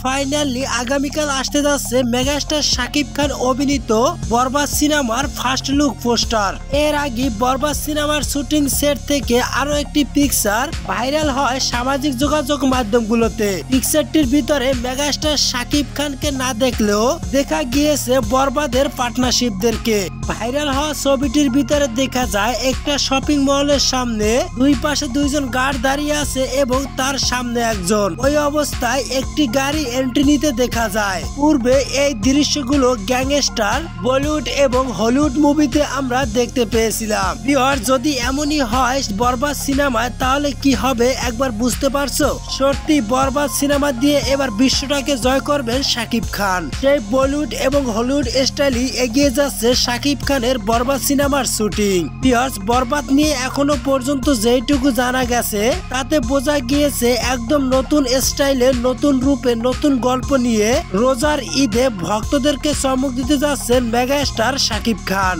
Finally আগামীকাল আসতে যাচ্ছে মেগাস্টার শাকিব খান অভিনীত বরবাদ সিনেমার ফার্স্ট লুক পোস্টার। এর আগে বরবাদ সিনেমার শুটিং সেট থেকে আরো একটি পিকচার ভাইরাল হয় সামাজিক যোগাযোগ মাধ্যমগুলোতে। পিকচারটির ভিতরে মেগাস্টার শাকিব খানকে না দেখলেও দেখা গিয়েছে বরবাদের পার্টনারশিপদেরকে। ভাইরাল হওয়া ছবিটির ভিতরে দেখা যায় একটা শপিং মলের সামনে দুই পাশে দুইজন গার্ড দাঁড়িয়ে আছে এবং তার সামনে একজন। ওই অবস্থায় একটি গাড়ি এন্ট্রি নিতে দেখা যায়। পূর্বে এই দৃশ্যগুলো গ্যাংস্টার, বলিউড এবং হলিউড মুভিতে আমরা দেখতে পেয়েছিলাম। ভিউয়ার, যদি এমনই হয় বরবাদ সিনেমায় তাহলে কি হবে একবার বুঝতে পারছো? সত্যি বরবাদ সিনেমা দিয়ে এবার বিশ্বটাকে জয় করবেন শাকিব খান। সেই বলিউড এবং হলিউড স্টাইলই এগিয়ে যাচ্ছে শাকিব খানের বরবাদ সিনেমার শুটিং। ভিউয়ার্স, বরবাদ নিয়ে এখনো পর্যন্ত যেটুকু জানা গেছে তাতে বোঝা গিয়েছে একদম নতুন স্টাইলে, নতুন রূপে, নতুন গল্প নিয়ে রোজার ঈদে ভক্তদেরকে চমক দিতে যাচ্ছেন মেগাস্টার শাকিব খান।